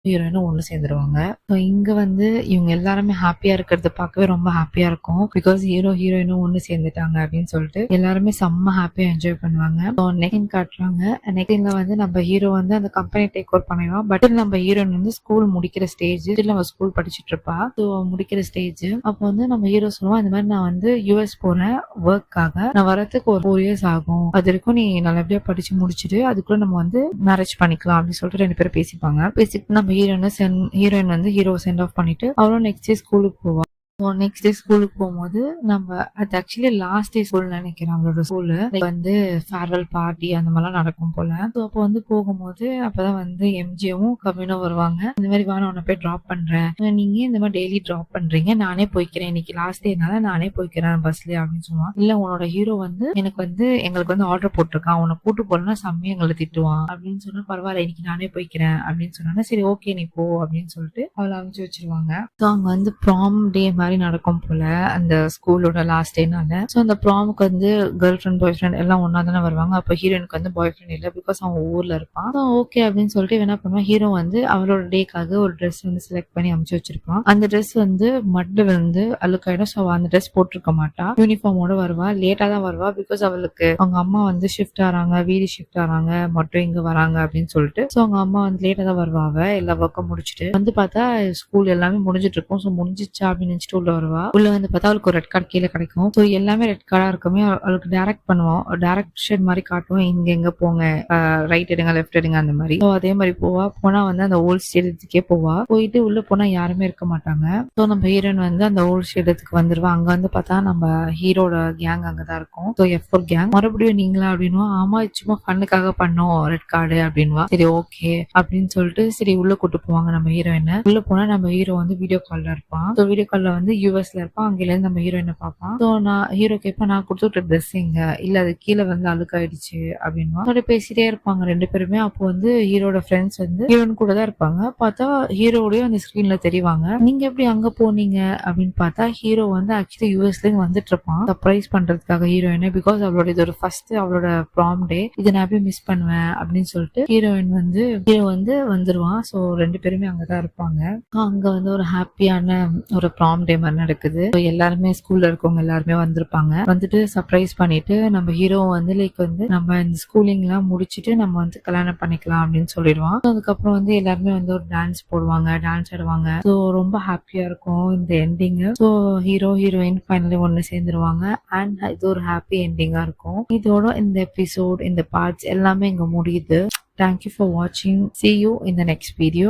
ஹீரோயினும் ஒண்ணு சேர்ந்துருவாங்க. ஸோ இங்க வந்து இவங்க எல்லாருமே ஹாப்பியா இருக்கிறத பார்க்கவே ரொம்ப ஹாப்பியா இருக்கும். பிகாஸ் ஹீரோயினும் ஒண்ணு சேர்ந்துட்டாங்க அப்படின்னு சொல்லிட்டு எல்லாருமே செம்ம ஹாப்பியா என்ஜாய் பண்ணுவாங்க. ஸோ நெக்ஸ்ட் காட்டுறாங்க. நெக்ஸ்ட்ல வந்து நம்ம ஹீரோ வந்து அந்த கம்பெனி டேக் ஓவர் பண்ணிடுவோம். பட் நம்ம ஹீரோயின் வந்து ஸ்கூல் முடிக்கிற ஸ்டேஜ், நம்ம ஸ்கூல் படிச்சுட்டு இருப்பா. ஸோ முடிக்கிற ஸ்டேஜ் அப்போ வந்து நம்ம ஹீரோ சொல்லுவான், இந்த மாதிரி நான் வந்து யூஎஸ் போறேன் ஒர்க்காக, நான் வரதுக்கு ஒரு 4 years ஆகும், அது வரைக்கும் நீ நல்லபடியா படிச்சு முடிச்சுட்டு அதுக்குள்ள நம்ம வந்து மேரேஜ் பண்ணிக்கலாம் அப்படின்னு சொல்லிட்டு 2 பேரும் பேசிப்பாங்க. பேசிட்டு நம்ம ஹீரோயின் வந்து ஹீரோ சென்ட் ஆஃப் பண்ணிட்டு அவரும் நெக்ஸ்ட் டே ஸ்கூலுக்கு போவா. நெக்ஸ்ட் டே ஸ்கூலுக்கு போகும்போது நம்ம அது ஆக்சுவலி லாஸ்ட் டே ஸ்கூல் நினைக்கிறேன். அவளோட ஸ்கூலு வந்து ஃபேர்வெல் பார்ட்டி அந்த மாதிரிலாம் நடக்கும் போல. ஸோ அப்போ வந்து போகும்போது அப்பதான் வந்து எம்ஜியும் கவினும் வருவாங்க. இந்த மாதிரி வா, நான் உன்னை போய் ட்ராப் பண்றேன், நீங்க இந்த மாதிரி டெய்லி ட்ராப் பண்றீங்க, நானே போய்க்கிறேன், இன்னைக்கு லாஸ்ட் டேனால நானே போய்க்கிறேன் பஸ்ல அப்படின்னு சொல்லுவான். இல்ல, உன்னோட ஹீரோ வந்து எங்களுக்கு வந்து ஆர்டர் போட்டிருக்கான், உன்னை கூட்டு போலன்னா செம்மையா எங்களை திட்டுவான் அப்படின்னு சொன்னா, பரவாயில்ல இன்னைக்கு நானே போய்க்கிறேன் அப்படின்னு சொன்னா, சரி ஓகே நீ போ அப்படின்னு சொல்லிட்டு அவளை அனுப்பிச்சு வச்சிருவாங்க. ஸோ அங்க வந்து ப்ராம் டே மாதிரி நடக்கும் போல அந்த ஸ்கூலோட லாஸ்ட் டேனால. ஸோ அந்த ப்ராமுக்கு வந்து கேர்ள் ஃப்ரெண்ட் பாய் ஃப்ரெண்ட் எல்லாம் ஒன்னா தானே வருவாங்க. அப்போ ஹீரோனுக்கு வந்து பாய் ஃப்ரெண்ட் இல்லை, பிகாஸ் அவன் ஊர்ல இருப்பான். ஓகே அப்படின்னு சொல்லிட்டு என்ன பண்ணுவான், ஹீரோ வந்து அவளோட டேக்காக ஒரு ட்ரெஸ் வந்து செலக்ட் பண்ணி அமைச்சு வச்சிருப்பான். அந்த ட்ரெஸ் வந்து மட்ல வந்து அழுக்காயிடும். ஸோ அந்த ட்ரெஸ் போட்டிருக்க மாட்டா, யூனிஃபார்மோட வருவா. லேட்டா தான் வருவா, பிகாஸ் அவளுக்கு அவங்க அம்மா வந்து ஷிஃப்ட் ஆறாங்க, வீடு ஷிஃப்ட் ஆறாங்க, மட்டும் இங்க வராங்க அப்படின்னு சொல்லிட்டு. ஸோ அவங்க அம்மா வந்து லேட்டா தான் வருவாங்க. எல்லா ஒர்க்கும் முடிச்சுட்டு வந்து பார்த்தா ஸ்கூல் எல்லாமே முடிஞ்சிட்டு இருக்கும். ஸோ முடிஞ்சிச்சா அப்படின்னு நினைச்சிட்டு உள்ள வருவா. உள்ள வந்து பார்த்தா அவளுக்கு ஒரு ரெட் கார்டு கீழே கிடைக்கும். ஸோ எல்லாமே ரெட் கார்டா இருக்குமே. அவளுக்கு டைரக்ட் பண்ணுவோம், டைரக்ஷன் மாதிரி காட்டுவோம், இங்க எங்க போங்க, ரைட் எடுங்க லெஃப்ட் எடுங்க அந்த மாதிரி. ஸோ அதே மாதிரி போனா வந்து அந்த ஓல்ட் ஸ்டேடியத்துக்கே போவா. போயிட்டு உள்ள போனா யாருமே இருக்க மாட்டாங்க. ஸோ நம்ம ஹீரோயின் வந்து அந்த ஓல்ட் ஸ்டேடியத்துக்கு வந்துருவா. அங்க வந்து பார்த்தா நம்ம ஹீரோட கேங் அங்கதான் இருக்கும். So F4 gang. மறுபடியும் நீங்களா அப்படின்னுவா. ஆமா, சும்மா ஃபன்னுக்காக பண்ணோம் ரெட் கார்டு அப்படின்வா. சரி ஓகே அப்படின்னு சொல்லிட்டு சரி உள்ள கூட்டு போவாங்க நம்ம ஹீரோயினை. உள்ள போனா நம்ம ஹீரோ வந்து வீடியோ கால்ல இருப்பான். ஸோ வீடியோ கால்ல வந்து யூஎஸ்ல இருப்பான். அங்கில இருந்து நம்ம ஹீரோயினை பார்ப்பான். ஸோ நான் ஹீரோ கேட்பேன், நான் கொடுத்துட்டு ட்ரெஸ் எங்க, இல்ல அது கீழே வந்து அழுக்காயிடுச்சு அப்படின்வா. அதோட பேசிட்டே இருப்பாங்க 2 பேருமே. அப்போ வந்து ஹீரோட ஃப்ரெண்ட்ஸ் வந்து ஹீரோயின் கூட தான் இருப்பாங்க. பார்த்தா ஹீரோடய அந்த ஸ்கிரீன்ல தெரிவாங்க. நீங்க எப்படி அங்க போனீங்க அப்படின்னு பார்த்தா ஹீரோ வந்து ஆக்சுவலி யூஎஸ்ல இருந்து வந்துட்டு இருப்பான் சர்ப்ரைஸ் பண்றதுக்காக ஹீரோயினை. பிகாஸ் அவளோட இது ஒரு ஃபர்ஸ்ட் அவளோட ப்ராம் டே, இதை நான் எப்படி மிஸ் பண்ணுவேன் அப்படின்னு சொல்லிட்டு ஹீரோ வந்து வந்துருவான். ஸோ 2 பேருமே அங்கதான் இருப்பாங்க. அங்க வந்து ஒரு ஹாப்பியான ஒரு ப்ராம் டே மாதிரி நடக்குது. எல்லாருமே ஸ்கூல்ல இருக்கவங்க எல்லாருமே வந்திருப்பாங்க. வந்துட்டு சர்ப்ரைஸ் பண்ணிட்டு நம்ம ஹீரோ வந்து லைக் வந்து நம்ம இந்த ஸ்கூலிங் எல்லாம் முடிச்சுட்டு நம்ம வந்து கல்யாணம் பண்ணிக்கலாம் அப்படின்னு சொல்லிடுவான். அதுக்கப்புறம் வந்து எல்லாருமே வந்து ஒரு டான்ஸ் போடுவாங்க, டான்ஸ் ஆடுவாங்க. ஸோ ரொம்ப ஹாப்பியா இருக்கும் இந்த எண்டிங். ஸோ ஹீரோயின் ஃபைனலி ஒண்ணு சேர்ந்துருவாங்க. அண்ட் இது ஒரு ஹாப்பி எண்டிங்கா இருக்கும். இதோட இந்த எபிசோட், இந்த பார்ட்ஸ் எல்லாமே இங்க முடியுது. Thank you for watching. See you in the next video.